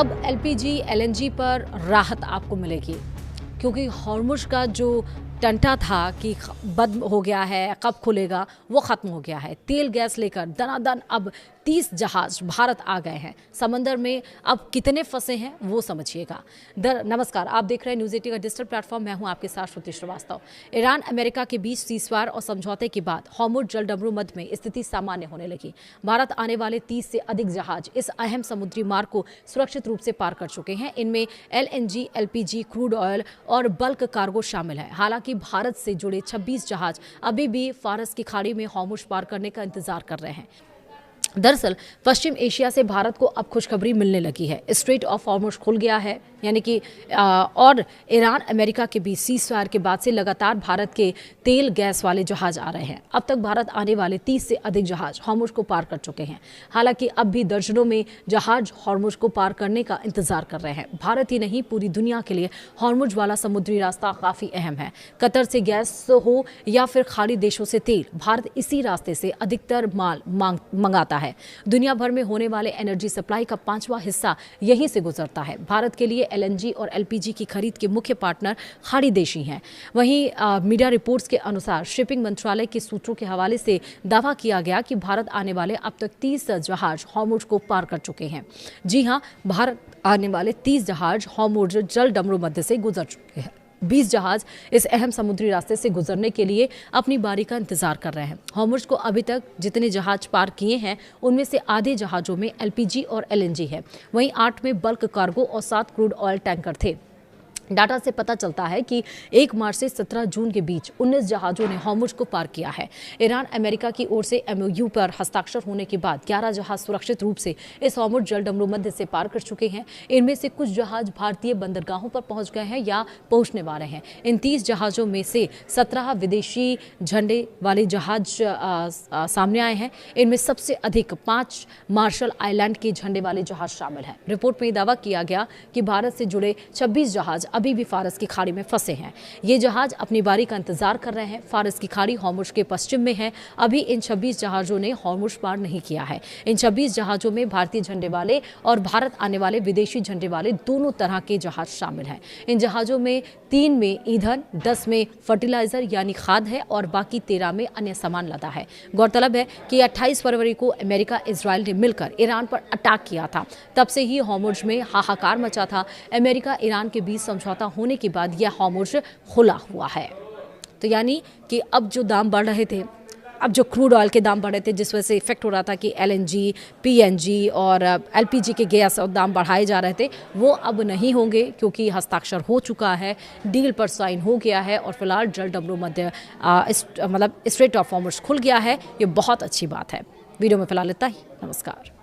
अब LPG, LNG पर राहत आपको मिलेगी क्योंकि हॉर्मुज़ का जो टंटा था कि बंद हो गया है, कब खुलेगा, वो ख़त्म हो गया है। तेल गैस लेकर दनादन अब 30 जहाज भारत आ गए हैं। समंदर में अब कितने फंसे हैं वो समझिएगा। नमस्कार, आप देख रहे हैं न्यूज़ 18 का डिजिटल प्लेटफॉर्म। मैं हूं आपके साथ श्रुति श्रीवास्तव। ईरान अमेरिका के बीच सीज़फायर और समझौते के बाद हॉर्मुज़ जलडमरू मध्य में स्थिति सामान्य होने लगी। भारत आने वाले 30 से अधिक जहाज इस अहम समुद्री मार्ग को सुरक्षित रूप से पार कर चुके हैं। इनमें एलएनजी, एलपीजी, क्रूड ऑयल और बल्क कार्गो शामिल है। हालांकि भारत से जुड़े 26 जहाज अभी भी फारस की खाड़ी में हॉर्मुज़ पार करने का इंतजार कर रहे हैं। दरअसल पश्चिम एशिया से भारत को अब खुशखबरी मिलने लगी है। स्ट्रेट ऑफ हॉर्मुज़ खुल गया है, यानी कि और ईरान अमेरिका के बीच सीज़फायर के बाद से लगातार भारत के तेल गैस वाले जहाज आ रहे हैं। अब तक भारत आने वाले 30 से अधिक जहाज हॉर्मुज़ को पार कर चुके हैं। हालांकि अब भी दर्जनों में जहाज हॉर्मुज़ को पार करने का इंतजार कर रहे हैं। भारत ही नहीं, पूरी दुनिया के लिए हॉर्मुज़ वाला समुद्री रास्ता काफ़ी अहम है। कतर से गैस हो या फिर खाड़ी देशों से तेल, भारत इसी रास्ते से अधिकतर माल मंगाता है। दुनिया भर में होने वाले एनर्जी सप्लाई का 5वां हिस्सा यहीं से गुजरता है। भारत के लिए एलएनजी और एलपीजी की खरीद के मुख्य पार्टनर खाड़ी देश ही हैं। वहीं मीडिया रिपोर्ट्स के अनुसार शिपिंग मंत्रालय के सूत्रों के हवाले से दावा किया गया कि भारत आने वाले अब तक 30 जहाज हॉर्मुज़ को पार कर चुके हैं। जी हां, भारत आने वाले 30 जहाज हॉर्मुज़ जलडमरू मध्य से गुजर चुके हैं। 20 जहाज इस अहम समुद्री रास्ते से गुजरने के लिए अपनी बारी का इंतजार कर रहे हैं। हॉर्मुज़ को अभी तक जितने जहाज पार किए हैं उनमें से आधे जहाजों में एलपीजी और एलएनजी है। वहीं 8 में बल्क कार्गो और 7 क्रूड ऑयल टैंकर थे। डाटा से पता चलता है कि 1 मार्च से 17 जून के बीच 19 जहाजों ने हॉर्मुज़ को पार किया है। ईरान अमेरिका की ओर से एमओयू पर हस्ताक्षर होने के बाद 11 जहाज सुरक्षित रूप से इस हॉर्मुज़ जलडमरू मध्य से पार कर चुके हैं। इनमें से कुछ जहाज भारतीय बंदरगाहों पर पहुंच गए हैं या पहुंचने वाले हैं। इन 30 जहाजों में से 17 विदेशी झंडे वाले जहाज सामने आए हैं। इनमें सबसे अधिक 5 मार्शल आइलैंड के झंडे वाले जहाज शामिल हैं। रिपोर्ट में दावा किया गया कि भारत से जुड़े 26 जहाज अभी भी फारस की खाड़ी में फंसे हैं। ये जहाज अपनी बारी का इंतजार कर रहे हैं। फारस की खाड़ी हॉर्मुज़ के पश्चिम में है। अभी इन 26 जहाजों ने हॉर्मुज़ पार नहीं किया है। इन 26 जहाजों में भारतीय झंडे वाले और भारत आने वाले विदेशी झंडे वाले दोनों तरह के जहाज शामिल हैं। इन जहाजों में 3 में ईंधन, 10 में फर्टिलाइजर यानी खाद है और बाकी 13 में अन्य सामान लदा है। गौरतलब है कि 28 फरवरी को अमेरिका, इजराइल ने मिलकर ईरान पर अटैक किया था। तब से ही हॉर्मुज़ में हाहाकार मचा था। अमेरिका ईरान के बीच समझौता होने के बाद यह हॉर्मुज़ खुला हुआ है। तो यानी कि अब जो दाम बढ़ रहे थे, अब जो क्रूड ऑयल के दाम बढ़ रहे थे, जिस वजह से इफेक्ट हो रहा था कि एलएनजी, पीएनजी और एलपीजी के गैस और दाम बढ़ाए जा रहे थे, वो अब नहीं होंगे क्योंकि हस्ताक्षर हो चुका है, डील पर साइन हो गया है और फिलहाल जलडमरू मध्य मतलब स्ट्रेट ऑफ हॉर्मुज़ खुल गया है। ये बहुत अच्छी बात है। वीडियो में फिलहाल इतना ही। नमस्कार।